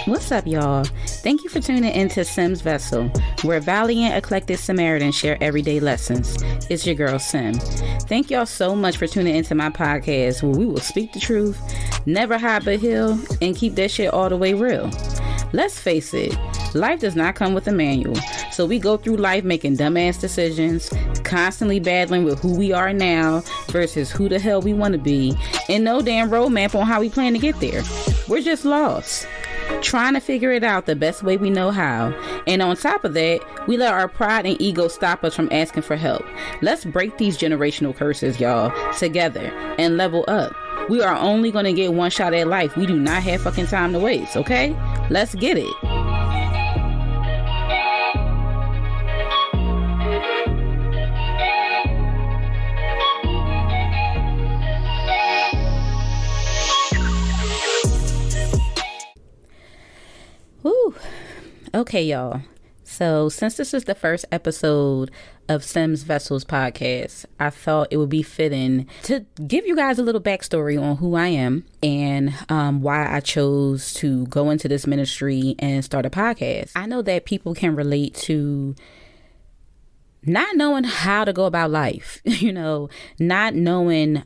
What's up, y'all? Thank you for tuning into Sim's Vessel, where valiant, eclectic Samaritans share everyday lessons. It's your girl, Sim. Thank y'all so much for tuning into my podcast, where we will speak the truth, never hide but heal, and keep that shit all the way real. Let's face it, life does not come with a manual, so we go through life making dumbass decisions, constantly battling with who we are now versus who the hell we want to be, and no damn roadmap on how we plan to get there. We're just lost, trying to figure it out the best way we know how. And on top of that, we let our pride and ego stop us from asking for help. Let's break these generational curses, y'all, together and level up. We are only going to get one shot at life. We do not have fucking time to waste, okay? Let's get it. Whew. Okay, y'all. So since this is the first episode of Sim's Vessels podcast, I thought it would be fitting to give you guys a little backstory on who I am and why I chose to go into this ministry and start a podcast. I know that people can relate to not knowing how to go about life, not knowing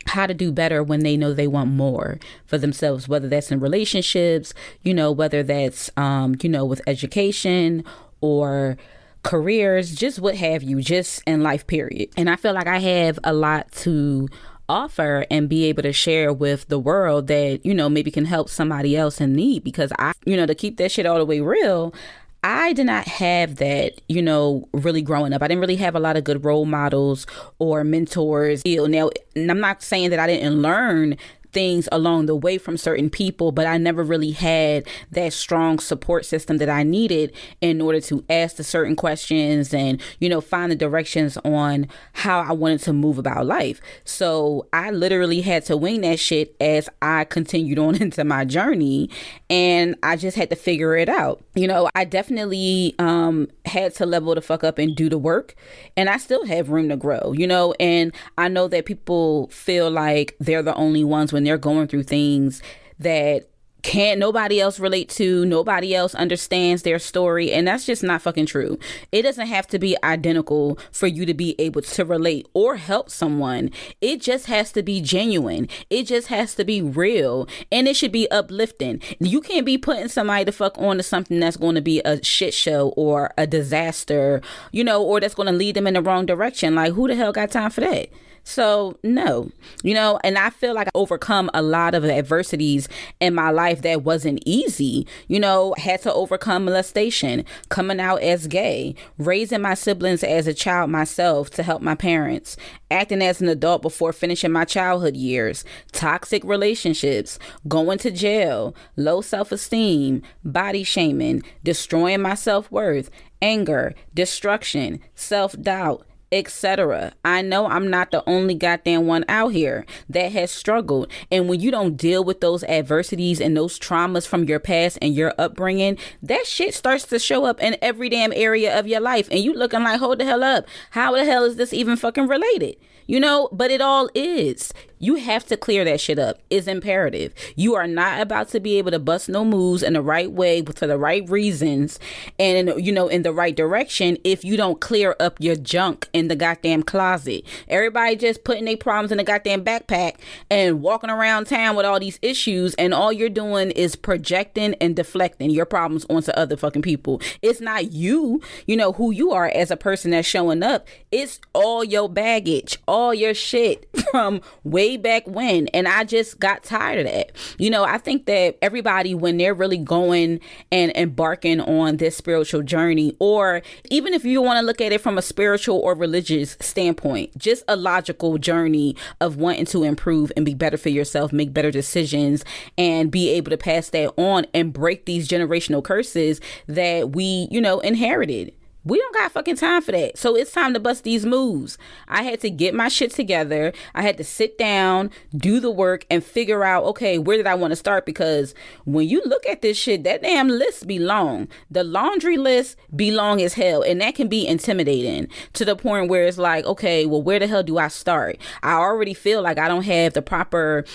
how to do better when they know they want more for themselves, whether that's in relationships, whether that's, with education or careers, just what have you, just in life, period. And I feel like I have a lot to offer and be able to share with the world that, maybe can help somebody else in need, because to keep that shit all the way real, I did not have that, really growing up. I didn't really have a lot of good role models or mentors. Now, I'm not saying that I didn't learn things along the way from certain people, but I never really had that strong support system that I needed in order to ask the certain questions and, find the directions on how I wanted to move about life. So I literally had to wing that shit as I continued on into my journey, and I just had to figure it out. I definitely had to level the fuck up and do the work, and I still have room to grow, and I know that people feel like they're the only ones when they're going through things that can't nobody else relate to, nobody else understands their story, and that's just not fucking true. It doesn't have to be identical for you to be able to relate or help someone. It just has to be genuine. It just has to be real, and it should be uplifting. You can't be putting somebody the fuck on to something that's going to be a shit show or a disaster, or that's going to lead them in the wrong direction. Like, who the hell got time for that? So no, and I feel like I overcome a lot of adversities in my life that wasn't easy. Had to overcome molestation, coming out as gay, raising my siblings as a child myself to help my parents, acting as an adult before finishing my childhood years, toxic relationships, going to jail, low self-esteem, body shaming, destroying my self-worth, anger, destruction, self-doubt, etc. I know I'm not the only goddamn one out here that has struggled. And when you don't deal with those adversities and those traumas from your past and your upbringing, that shit starts to show up in every damn area of your life. And you looking like, hold the hell up. How the hell is this even fucking related? But it all is. You have to clear that shit up. It's imperative. You are not about to be able to bust no moves in the right way for the right reasons and, in the right direction if you don't clear up your junk in the goddamn closet. Everybody just putting their problems in the goddamn backpack and walking around town with all these issues, and all you're doing is projecting and deflecting your problems onto other fucking people. It's not you, who you are as a person that's showing up. It's all your baggage, all your shit from way back when. And I just got tired of that. I think that everybody, when they're really going and embarking on this spiritual journey, or even if you want to look at it from a spiritual or religious standpoint, just a logical journey of wanting to improve and be better for yourself, make better decisions, and be able to pass that on and break these generational curses that we, inherited. We don't got fucking time for that. So it's time to bust these moves. I had to get my shit together. I had to sit down, do the work, and figure out, okay, where did I want to start? Because when you look at this shit, that damn list be long. The laundry list be long as hell. And that can be intimidating to the point where it's like, okay, well, where the hell do I start? I already feel like I don't have the proper,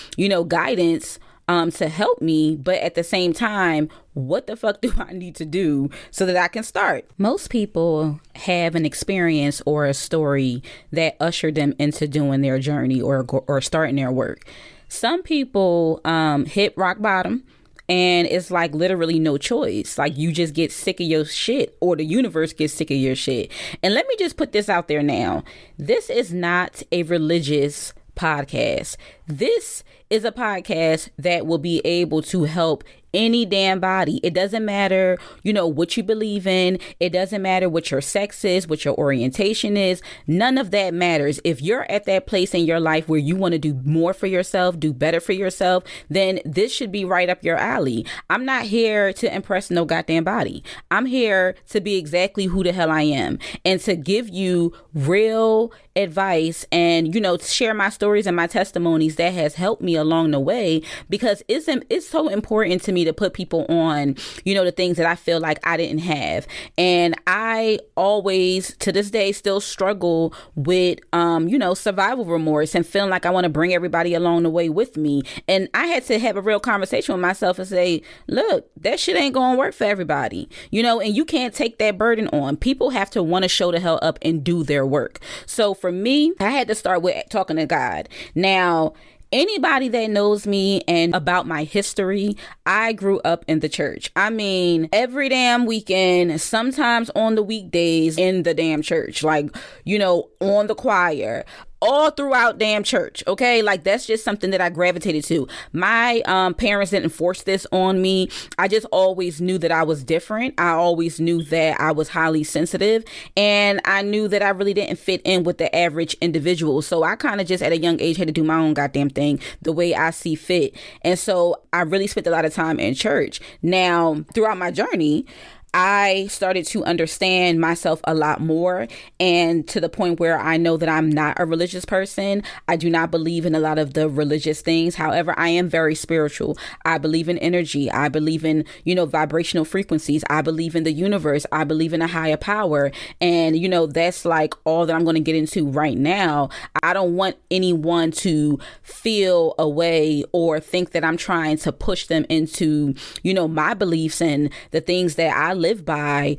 guidance to help me. But at the same time, what the fuck do I need to do so that I can start? Most people have an experience or a story that ushered them into doing their journey or starting their work. Some people hit rock bottom, and it's like literally no choice. Like you just get sick of your shit, or the universe gets sick of your shit. And let me just put this out there now. This is not a religious podcast. This is a podcast that will be able to help any damn body. It doesn't matter, what you believe in. It doesn't matter what your sex is, what your orientation is. None of that matters. If you're at that place in your life where you want to do more for yourself, do better for yourself, then this should be right up your alley. I'm not here to impress no goddamn body. I'm here to be exactly who the hell I am and to give you real advice and, share my stories and my testimonies that has helped me along the way, because it's so important to me to put people on, the things that I feel like I didn't have. And I always, to this day, still struggle with, survival remorse and feeling like I want to bring everybody along the way with me. And I had to have a real conversation with myself and say, look, that shit ain't going to work for everybody, and you can't take that burden on. People have to want to show the hell up and do their work. So for me, I had to start with talking to God. Now, anybody that knows me and about my history, I grew up in the church. I mean, every damn weekend, sometimes on the weekdays in the damn church, like, on the choir, all throughout damn church. Okay. Like that's just something that I gravitated to. My parents didn't force this on me. I just always knew that I was different. I always knew that I was highly sensitive, and I knew that I really didn't fit in with the average individual. So I kind of just at a young age had to do my own goddamn thing the way I see fit. And so I really spent a lot of time in church. Now, throughout my journey, I started to understand myself a lot more, and to the point where I know that I'm not a religious person. I do not believe in a lot of the religious things. However, I am very spiritual. I believe in energy. I believe in, vibrational frequencies. I believe in the universe. I believe in a higher power. And, that's like all that I'm going to get into right now. I don't want anyone to feel a way or think that I'm trying to push them into, my beliefs and the things that I live by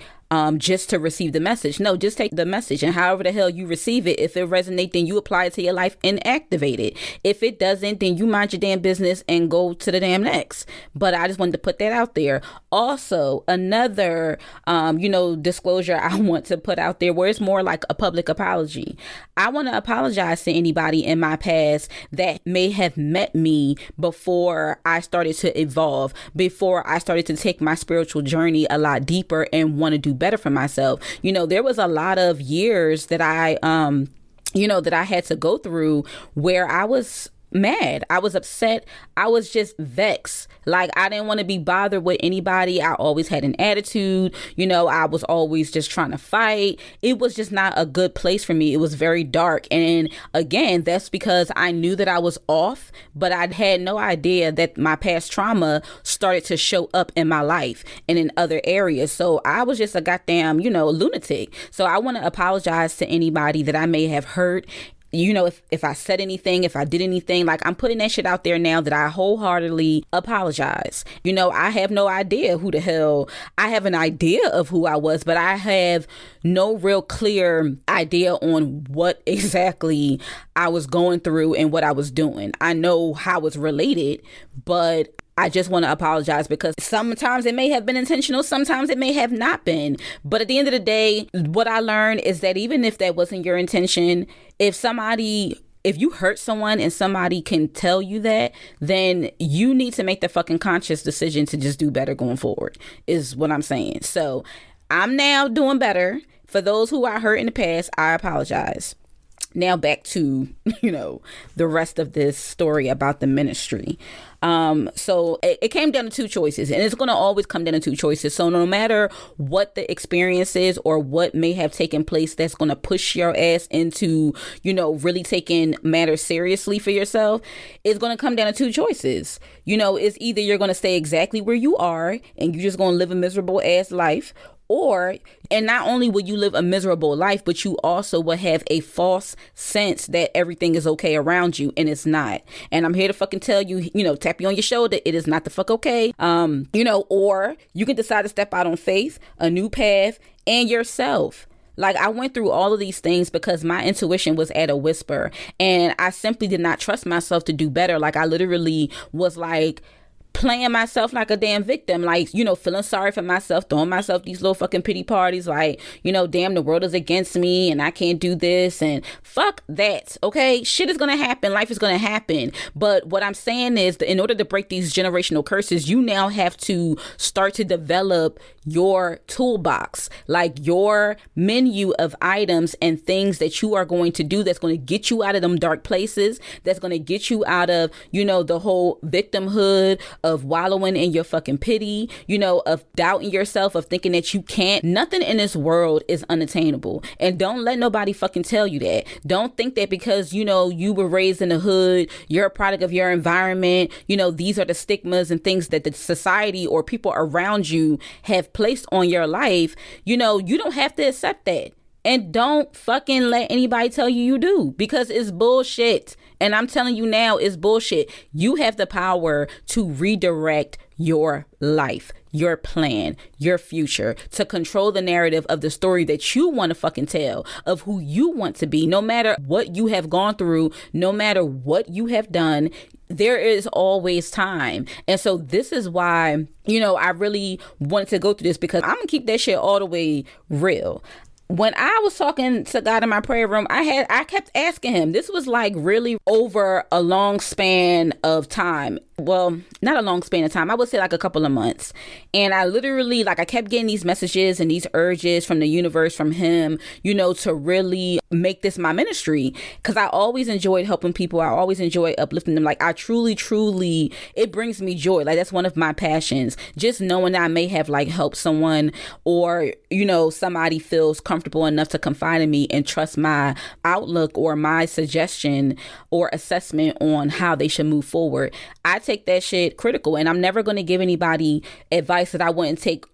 just to receive the message. No, just take the message, and however the hell you receive it, if it resonates, then you apply it to your life and activate it. If it doesn't, then you mind your damn business and go to the damn next. But I just wanted to put that out there. Also, another, disclosure I want to put out there, where it's more like a public apology. I want to apologize to anybody in my past that may have met me before I started to evolve, before I started to take my spiritual journey a lot deeper and want to do better for myself. There was a lot of years that I had to go through where I was mad. I was upset. I was just vexed. Like I didn't want to be bothered with anybody. I always had an attitude. I was always just trying to fight. It was just not a good place for me. It was very dark. And again, that's because I knew that I was off, but I had no idea that my past trauma started to show up in my life and in other areas. So I was just a goddamn, lunatic. So I want to apologize to anybody that I may have hurt. If I said anything, if I did anything, like I'm putting that shit out there now that I wholeheartedly apologize. I have no idea who the hell, I have an idea of who I was, but I have no real clear idea on what exactly I was going through and what I was doing. I know how it's related, but I just want to apologize because sometimes it may have been intentional. Sometimes it may have not been. But at the end of the day, what I learned is that even if that wasn't your intention, if you hurt someone and somebody can tell you that, then you need to make the fucking conscious decision to just do better going forward, is what I'm saying. So I'm now doing better. For those who I hurt in the past, I apologize. Now back to, the rest of this story about the ministry. So it came down to two choices, and it's going to always come down to two choices. So no matter what the experience is or what may have taken place that's going to push your ass into, really taking matters seriously for yourself, it's going to come down to two choices. It's either you're going to stay exactly where you are and you're just going to live a miserable ass life, and not only will you live a miserable life, but you also will have a false sense that everything is okay around you, and it's not. And I'm here to fucking tell you, tap you on your shoulder, it is not the fuck okay. Or you can decide to step out on faith, a new path, and yourself. Like, I went through all of these things because my intuition was at a whisper, and I simply did not trust myself to do better. Like, I literally was like, playing myself like a damn victim, like, feeling sorry for myself, throwing myself these little fucking pity parties, like, damn, the world is against me and I can't do this, and fuck that. Okay, shit is gonna happen, life is gonna happen. But what I'm saying is that in order to break these generational curses, you now have to start to develop your toolbox, like your menu of items and things that you are going to do that's going to get you out of them dark places, that's going to get you out of, the whole victimhood of wallowing in your fucking pity, of doubting yourself, of thinking that you can't. Nothing in this world is unattainable. And don't let nobody fucking tell you that. Don't think that because, you were raised in the hood, you're a product of your environment, these are the stigmas and things that the society or people around you have placed on your life. You don't have to accept that. And don't fucking let anybody tell you do, because it's bullshit. And I'm telling you now, it's bullshit. You have the power to redirect your life, your plan, your future, to control the narrative of the story that you want to fucking tell, of who you want to be. No matter what you have gone through, no matter what you have done, there is always time. And so this is why, I really wanted to go through this, because I'm gonna keep that shit all the way real. When I was talking to God in my prayer room, I kept asking him. This was like really over a long span of time. Well, not a long span of time. I would say like a couple of months. And I literally, I kept getting these messages and these urges from the universe, from him, to really make this my ministry. Because I always enjoyed helping people. I always enjoyed uplifting them. Like, I truly, it brings me joy. Like, that's one of my passions. Just knowing that I may have helped someone, or, somebody feels comfortable enough to confide in me and trust my outlook or my suggestion or assessment on how they should move forward. I take that shit critical, and I'm never going to give anybody advice that I wouldn't take,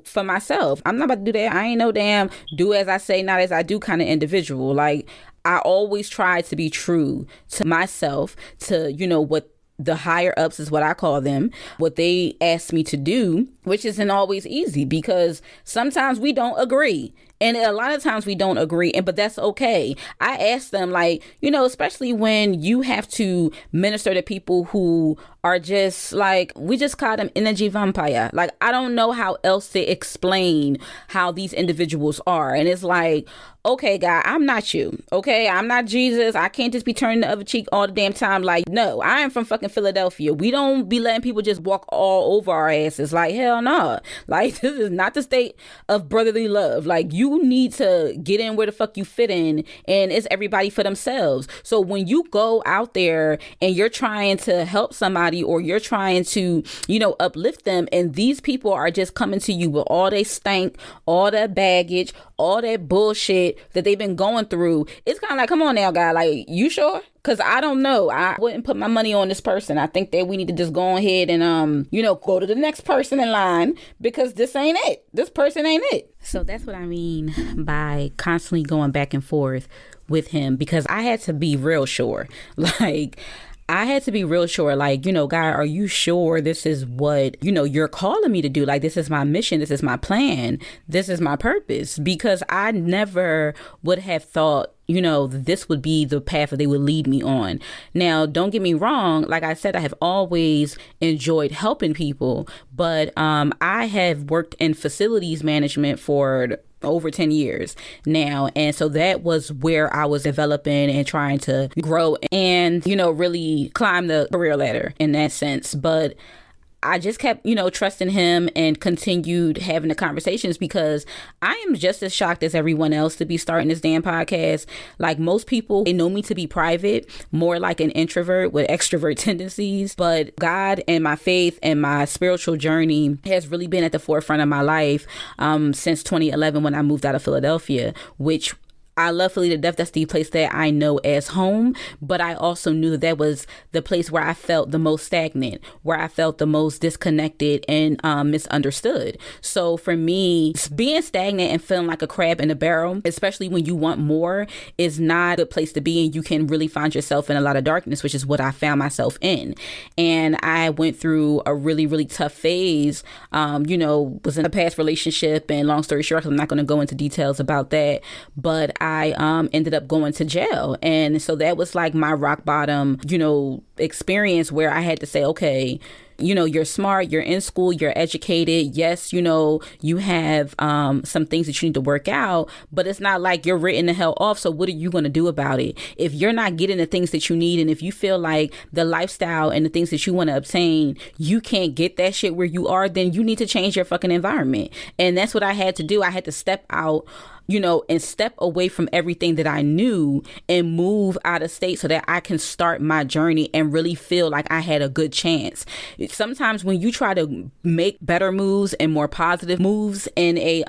for myself. I'm not about to do that. I ain't no damn do as I say, not as I do kind of individual. Like, I always try to be true to myself, to, what the higher ups is what I call them, what they ask me to do, which isn't always easy, because sometimes we don't agree. And a lot of times we don't agree, but that's okay. I ask them, especially when you have to minister to people who are just we just call them energy vampire. Like, I don't know how else to explain how these individuals are. And it's like, okay, God, I'm not you. Okay, I'm not Jesus. I can't just be turning the other cheek all the damn time. Like, no, I am from fucking Philadelphia. We don't be letting people just walk all over our asses. Like, hell no. Like, this is not the state of brotherly love. Like, you need to get in where the fuck you fit in, and it's everybody for themselves. So when you go out there and you're trying to help somebody, or you're trying to, uplift them, and these people are just coming to you with all they stank, all that baggage, all that bullshit that they've been going through, it's kind of like, come on now, guy, like, you sure? Because I don't know. I wouldn't put my money on this person. I think that we need to just go ahead and, go to the next person in line, because this ain't it. This person ain't it. So that's what I mean by constantly going back and forth with him, because I had to be real sure. I had to be real sure, God, are you sure this is what, you're calling me to do? Like, this is my mission. This is my plan. This is my purpose. Because I never would have thought, this would be the path that they would lead me on. Now, don't get me wrong. Like I said, I have always enjoyed helping people, but I have worked in facilities management for over 10 years now. And so that was where I was developing and trying to grow and, really climb the career ladder in that sense. But I just kept, trusting him and continued having the conversations, because I am just as shocked as everyone else to be starting this damn podcast. Like, most people, they know me to be private, more like an introvert with extrovert tendencies. But God and my faith and my spiritual journey has really been at the forefront of my life since 2011, when I moved out of Philadelphia, which I love Philly to death. That's the place that I know as home. But I also knew that was the place where I felt the most stagnant, where I felt the most disconnected and misunderstood. So for me, being stagnant and feeling like a crab in a barrel, especially when you want more, is not a good place to be. And you can really find yourself in a lot of darkness, which is what I found myself in. And I went through a really, really tough phase, was in a past relationship. And long story short, I'm not going to go into details about that. But I ended up going to jail. And so that was like my rock bottom, experience, where I had to say, okay, you're smart, you're in school, you're educated. Yes, you have some things that you need to work out, but it's not like you're written the hell off. So what are you going to do about it? If you're not getting the things that you need, and if you feel like the lifestyle and the things that you want to obtain, you can't get that shit where you are, then you need to change your fucking environment. And that's what I had to do. I had to step out, and step away from everything that I knew and move out of state so that I can start my journey and really feel like I had a good chance. Sometimes when you try to make better moves and more positive moves in a,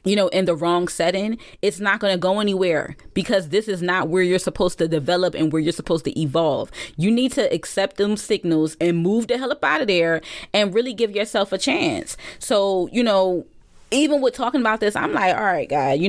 in the wrong setting, it's not going to go anywhere, because this is not where you're supposed to develop and where you're supposed to evolve. You need to accept them signals and move the hell up out of there and really give yourself a chance. So, even with talking about this, I'm like, all right, God,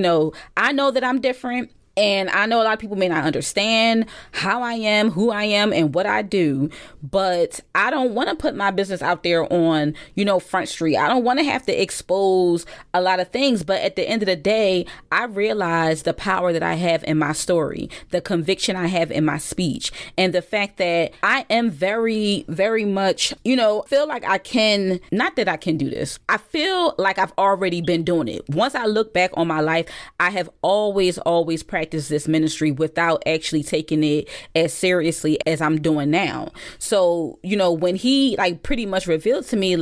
I know that I'm different. And I know a lot of people may not understand how I am, who I am, and what I do, but I don't want to put my business out there on, Front Street. I don't want to have to expose a lot of things. But at the end of the day, I realize the power that I have in my story, the conviction I have in my speech, and the fact that I am very, very much, feel like I can, not that I can do this. I feel like I've already been doing it. Once I look back on my life, I have always practiced this ministry without actually taking it as seriously as I'm doing now. So, when he pretty much revealed to me,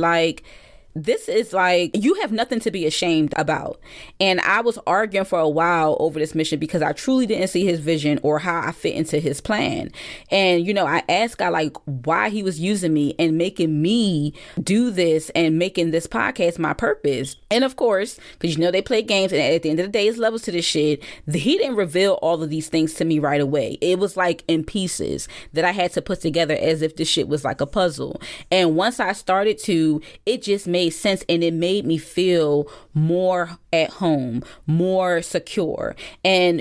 this is you have nothing to be ashamed about. And I was arguing for a while over this mission because I truly didn't see his vision or how I fit into his plan. And, I asked God, why he was using me and making me do this and making this podcast my purpose. And of course, because, they play games, and at the end of the day, it's levels to this shit. He didn't reveal all of these things to me right away. It was in pieces that I had to put together as if this shit was like a puzzle. And once I started to, it just made sense, and it made me feel more at home, more secure. And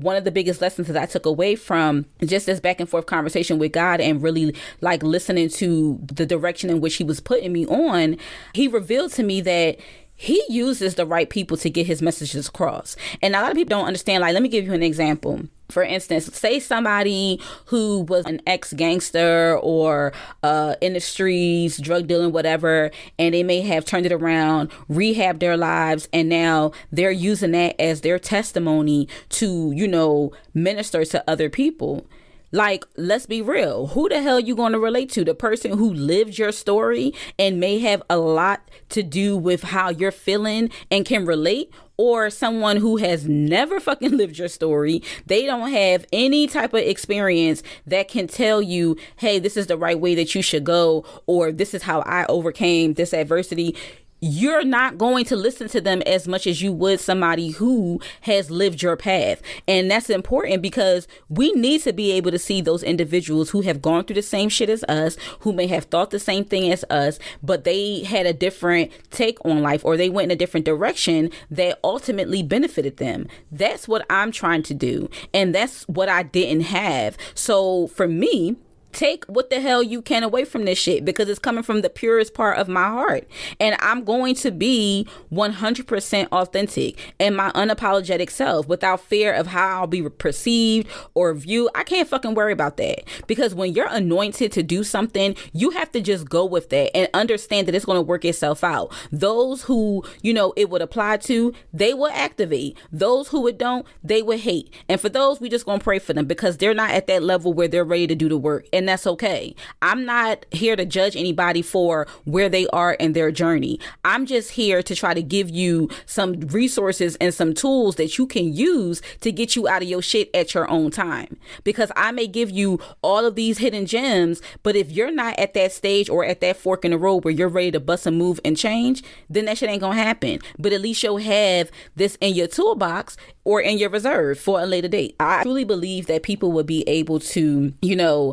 one of the biggest lessons that I took away from just this back and forth conversation with God, and really listening to the direction in which he was putting me on, he revealed to me that he uses the right people to get his messages across. And a lot of people don't understand. Let me give you an example. For instance, say somebody who was an ex-gangster or in the streets, drug dealing, whatever, and they may have turned it around, rehabbed their lives, and now they're using that as their testimony to, minister to other people. Let's be real. Who the hell you going to relate to? The person who lived your story and may have a lot to do with how you're feeling and can relate? Or someone who has never fucking lived your story? They don't have any type of experience that can tell you, hey, this is the right way that you should go, or this is how I overcame this adversity. You're not going to listen to them as much as you would somebody who has lived your path. And that's important, because we need to be able to see those individuals who have gone through the same shit as us, who may have thought the same thing as us, but they had a different take on life, or they went in a different direction that ultimately benefited them. That's what I'm trying to do. And that's what I didn't have. So for me, take what the hell you can away from this shit, because it's coming from the purest part of my heart. And I'm going to be 100% authentic and my unapologetic self without fear of how I'll be perceived or viewed. I can't fucking worry about that, because when you're anointed to do something, you have to just go with that and understand that it's going to work itself out. Those who, it would apply to, they will activate. Those who it don't, they will hate. And for those, we just going to pray for them, because they're not at that level where they're ready to do the work. and that's okay. I'm not here to judge anybody for where they are in their journey. I'm just here to try to give you some resources and some tools that you can use to get you out of your shit at your own time. Because I may give you all of these hidden gems, but if you're not at that stage or at that fork in the road where you're ready to bust a move and change, then that shit ain't gonna happen. But at least you'll have this in your toolbox or in your reserve for a later date. I truly believe that people would be able to,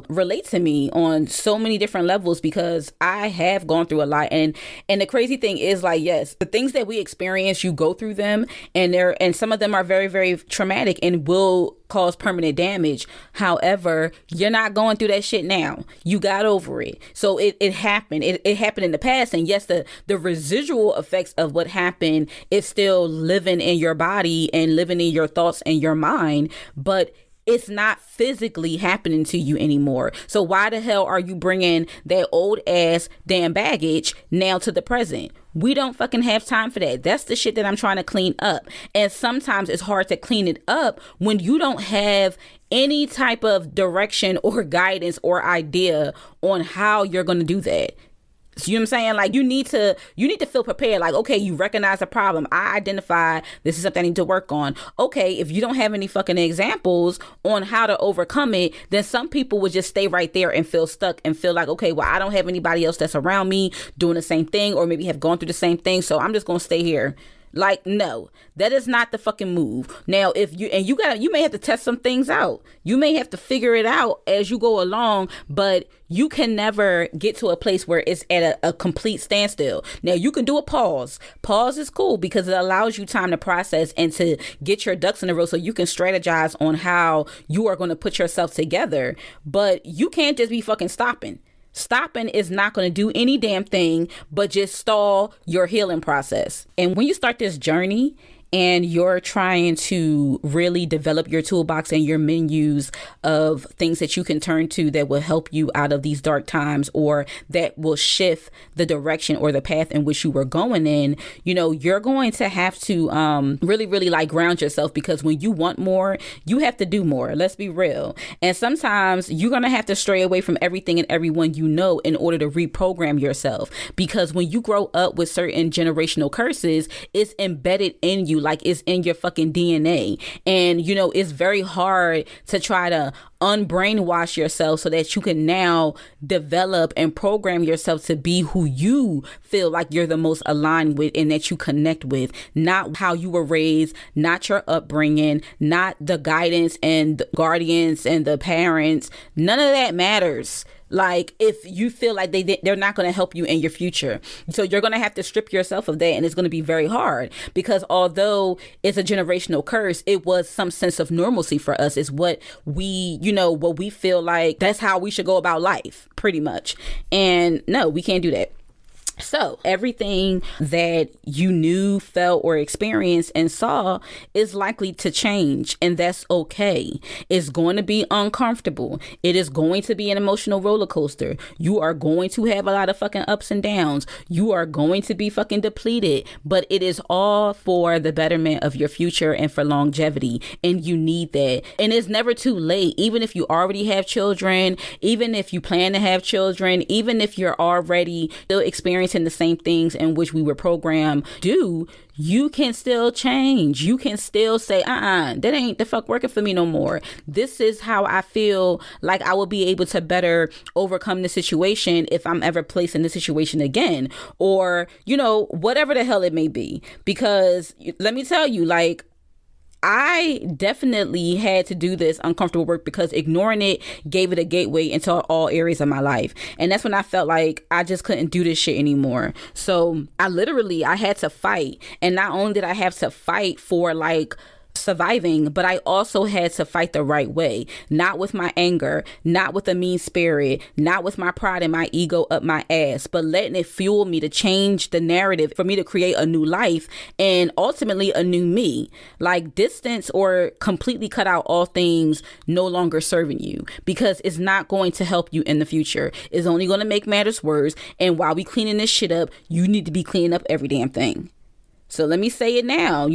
relate to me on so many different levels because I have gone through a lot. And the crazy thing is, like, yes, the things that we experience, you go through them, and some of them are very, very traumatic and will cause permanent damage. However, you're not going through that shit now. You got over it. So it happened. It happened in the past. And yes, the residual effects of what happened is still living in your body and living in your thoughts and your mind, but it's not physically happening to you anymore. So why the hell are you bringing that old ass damn baggage now to the present? We don't fucking have time for that. That's the shit that I'm trying to clean up. And sometimes it's hard to clean it up when you don't have any type of direction or guidance or idea on how you're going to do that. So, you know what I'm saying? Like, you need to feel prepared. Like, okay, you recognize a problem. I identify this is something I need to work on. Okay, if you don't have any fucking examples on how to overcome it, then some people would just stay right there and feel stuck and feel like, okay, well, I don't have anybody else that's around me doing the same thing or maybe have gone through the same thing. So I'm just going to stay here. Like, no, that is not the fucking move. Now, you may have to test some things out. You may have to figure it out as you go along, but you can never get to a place where it's at a complete standstill. Now, you can do a pause. Pause is cool because it allows you time to process and to get your ducks in a row so you can strategize on how you are going to put yourself together. But you can't just be fucking stopping. Stopping is not going to do any damn thing but just stall your healing process. And when you start this journey and you're trying to really develop your toolbox and your menus of things that you can turn to that will help you out of these dark times or that will shift the direction or the path in which you were going in, you're going to have to really, really like ground yourself, because when you want more, you have to do more. Let's be real. And sometimes you're going to have to stray away from everything and everyone in order to reprogram yourself, because when you grow up with certain generational curses, it's embedded in you. Like, it's in your fucking DNA. And, it's very hard to try to unbrainwash yourself so that you can now develop and program yourself to be who you feel like you're the most aligned with and that you connect with, not how you were raised, not your upbringing, not the guidance and the guardians and the parents. None of that matters. Like, if you feel like they're not going to help you in your future. So you're going to have to strip yourself of that, and it's going to be very hard, because although it's a generational curse, it was some sense of normalcy for us. It's what we, what we feel like that's how we should go about life, pretty much. And no, we can't do that. So everything that you knew, felt, or experienced and saw is likely to change, and that's okay. It's going to be uncomfortable. It is going to be an emotional roller coaster. You are going to have a lot of fucking ups and downs. You are going to be fucking depleted, but it is all for the betterment of your future and for longevity, and you need that. And it's never too late. Even if you already have children, even if you plan to have children, even if you're already still experiencing the same things in which we were programmed do, you can still change. You can still say, that ain't the fuck working for me no more. This is how I feel like I will be able to better overcome the situation if I'm ever placed in this situation again, or, whatever the hell it may be. Because let me tell you, like, I definitely had to do this uncomfortable work because ignoring it gave it a gateway into all areas of my life. And that's when I felt like I just couldn't do this shit anymore. So I had to fight. And not only did I have to fight for like surviving, but I also had to fight the right way, not with my anger, not with a mean spirit, not with my pride and my ego up my ass, but letting it fuel me to change the narrative for me to create a new life and ultimately a new me. Like, distance or completely cut out all things no longer serving you, because it's not going to help you in the future. It's only going to make matters worse. And while we cleaning this shit up, you need to be cleaning up every damn thing. So let me say it now,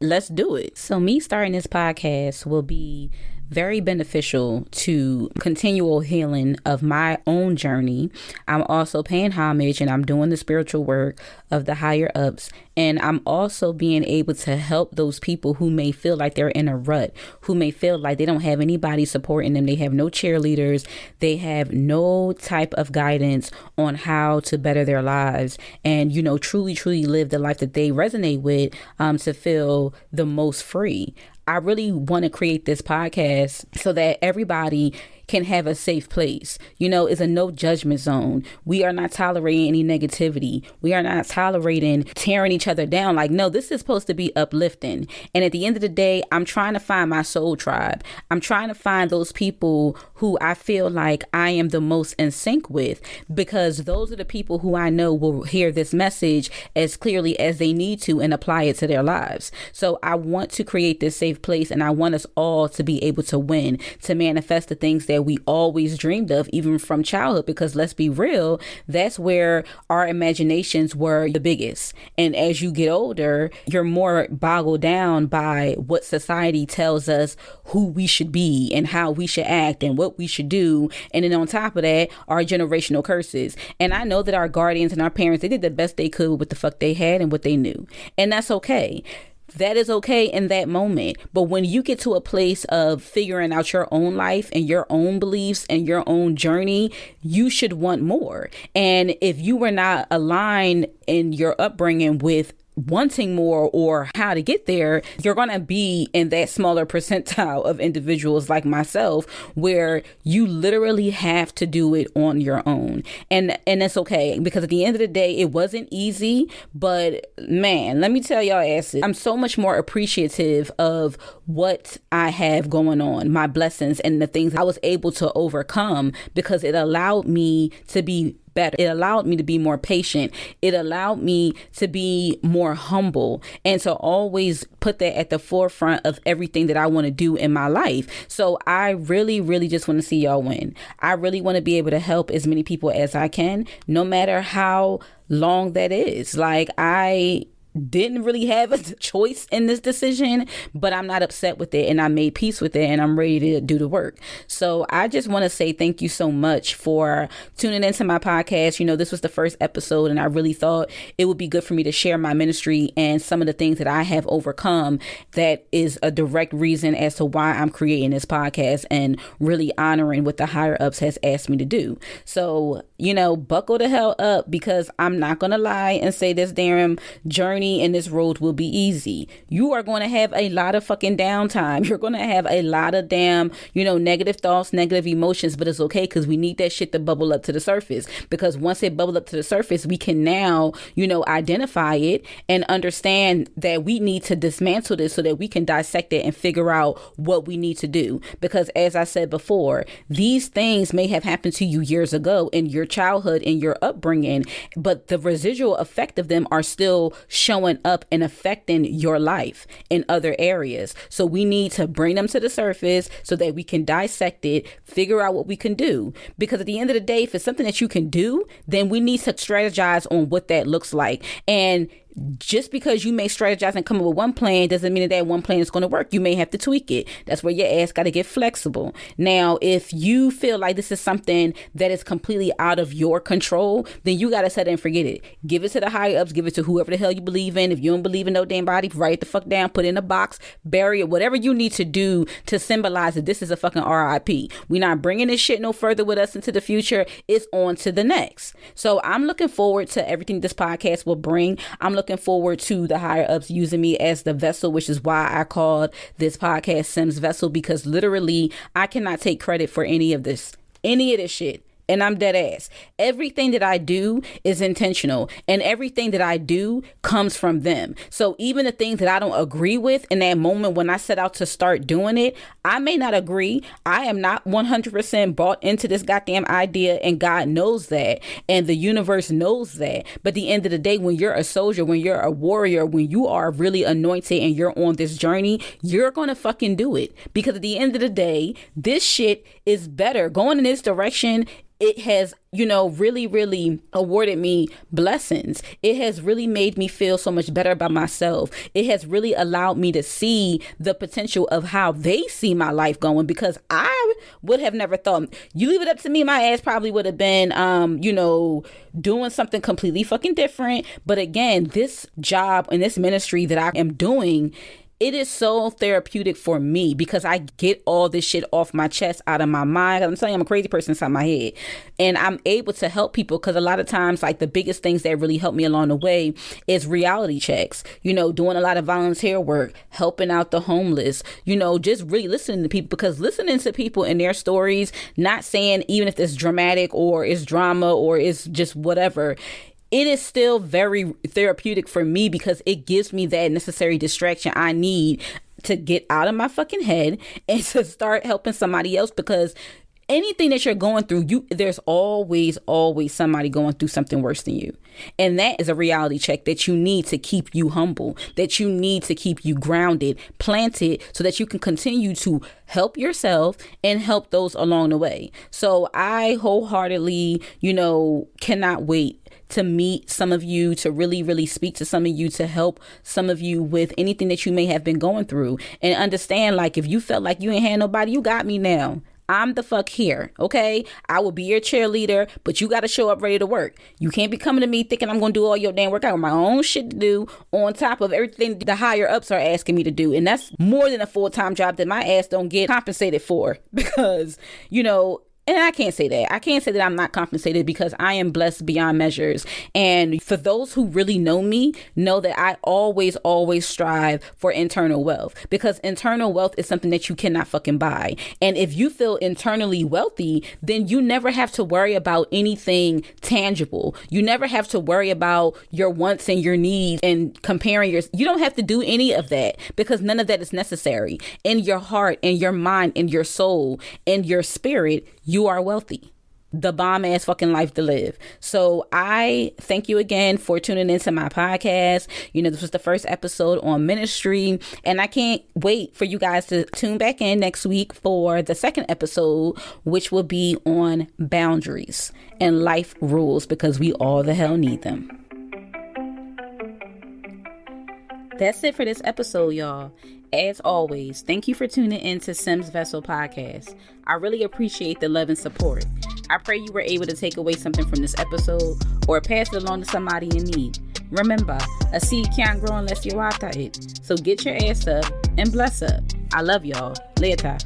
let's do it. So me starting this podcast will be very beneficial to continual healing of my own journey. I'm also paying homage and I'm doing the spiritual work of the higher ups. And I'm also being able to help those people who may feel like they're in a rut, who may feel like they don't have anybody supporting them. They have no cheerleaders. They have no type of guidance on how to better their lives and, truly live the life that they resonate with, to feel the most free. I really want to create this podcast so that everybody can have a safe place. It's a no judgment zone. We are not tolerating any negativity. We are not tolerating tearing each other down. Like, no, this is supposed to be uplifting. And at the end of the day, I'm trying to find my soul tribe. I'm trying to find those people who I feel like I am the most in sync with, because those are the people who I know will hear this message as clearly as they need to and apply it to their lives. So I want to create this safe place, and I want us all to be able to win, to manifest the things that we always dreamed of, even from childhood, because let's be real, that's where our imaginations were the biggest. And as you get older, you're more boggled down by what society tells us who we should be and how we should act and what we should do. And then on top of that, our generational curses. And I know that our guardians and our parents, they did the best they could with what the fuck they had and what they knew. And that's okay. That is okay in that moment. But when you get to a place of figuring out your own life and your own beliefs and your own journey, you should want more. And if you were not aligned in your upbringing with wanting more or how to get there, you're going to be in that smaller percentile of individuals like myself, where you literally have to do it on your own. And it's okay, because at the end of the day, it wasn't easy, but man, let me tell y'all asses, I'm so much more appreciative of what I have going on, my blessings and the things I was able to overcome, because it allowed me to be better. It allowed me to be more patient. It allowed me to be more humble and to always put that at the forefront of everything that I want to do in my life. So I really, really just want to see y'all win. I really want to be able to help as many people as I can, no matter how long that is. Like, I didn't really have a choice in this decision, but I'm not upset with it, and I made peace with it, and I'm ready to do the work. So I just want to say thank you so much for tuning into my podcast. This was the first episode, and I really thought it would be good for me to share my ministry and some of the things that I have overcome. That is a direct reason as to why I'm creating this podcast and really honoring what the higher ups has asked me to do. So, buckle the hell up, because I'm not going to lie and say this damn journey in this road will be easy. You are going to have a lot of fucking downtime. You're going to have a lot of damn, negative thoughts, negative emotions, but it's okay, because we need that shit to bubble up to the surface, because once it bubbles up to the surface, we can now, identify it and understand that we need to dismantle this so that we can dissect it and figure out what we need to do. Because as I said before, these things may have happened to you years ago in your childhood, in your upbringing, but the residual effect of them are still showing up and affecting your life in other areas. So we need to bring them to the surface so that we can dissect it, figure out what we can do. Because at the end of the day, if it's something that you can do, then we need to strategize on what that looks like. And just because you may strategize and come up with one plan doesn't mean that one plan is going to work. You may have to tweak it. That's where your ass got to get flexible. Now, if you feel like this is something that is completely out of your control, then you got to set it and forget it. Give it to the higher ups. Give it to whoever the hell you believe in. If you don't believe in no damn body, write it the fuck down, put it in a box, bury it, whatever you need to do to symbolize that this is a fucking RIP. We're not bringing this shit no further with us into the future. It's on to the next. So I'm looking forward to everything this podcast will bring. I'm looking forward to the higher ups using me as the vessel, which is why I called this podcast Sim's Vessel, because literally I cannot take credit for any of this shit. And I'm dead ass. Everything that I do is intentional, and everything that I do comes from them. So even the things that I don't agree with in that moment when I set out to start doing it, I may not agree. I am not 100% bought into this goddamn idea, and God knows that, and the universe knows that. But at the end of the day, when you're a soldier, when you're a warrior, when you are really anointed and you're on this journey, you're going to fucking do it. Because at the end of the day, this shit is better. Going in this direction it has, really, really awarded me blessings. It has really made me feel so much better about myself. It has really allowed me to see the potential of how they see my life going, because I would have never thought, you leave it up to me, my ass probably would have been, doing something completely fucking different. But again, this job and this ministry that I am doing, it is so therapeutic for me because I get all this shit off my chest, out of my mind. I'm telling you, I'm a crazy person inside my head. And I'm able to help people because a lot of times, like, the biggest things that really help me along the way is reality checks, doing a lot of volunteer work, helping out the homeless, just really listening to people, because listening to people and their stories, not saying even if it's dramatic or it's drama or it's just whatever, it is still very therapeutic for me because it gives me that necessary distraction I need to get out of my fucking head and to start helping somebody else. Because anything that you're going through, there's always somebody going through something worse than you. And that is a reality check that you need to keep you humble, that you need to keep you grounded, planted, so that you can continue to help yourself and help those along the way. So I wholeheartedly, cannot wait to meet some of you, to really, really speak to some of you, to help some of you with anything that you may have been going through. And understand, like, if you felt like you ain't had nobody, you got me now. I'm the fuck here, okay? I will be your cheerleader, but you got to show up ready to work. You can't be coming to me thinking I'm going to do all your damn work. I got my own shit to do on top of everything the higher ups are asking me to do. And that's more than a full-time job that my ass don't get compensated for because, and I can't say that. I can't say that I'm not compensated because I am blessed beyond measures. And for those who really know me, know that I always strive for internal wealth, because internal wealth is something that you cannot fucking buy. And if you feel internally wealthy, then you never have to worry about anything tangible. You never have to worry about your wants and your needs and comparing you don't have to do any of that, because none of that is necessary. In your heart, in your mind, in your soul, in your spirit, you are wealthy. The bomb ass fucking life to live. So I thank you again for tuning into my podcast. This was the first episode on ministry, and I can't wait for you guys to tune back in next week for the second episode, which will be on boundaries and life rules, because we all the hell need them. That's it for this episode, y'all. As always, thank you for tuning in to Sims Vessel Podcast. I really appreciate the love and support. I pray you were able to take away something from this episode or pass it along to somebody in need. Remember, a seed can't grow unless you water it. So get your ass up and bless up. I love y'all. Later.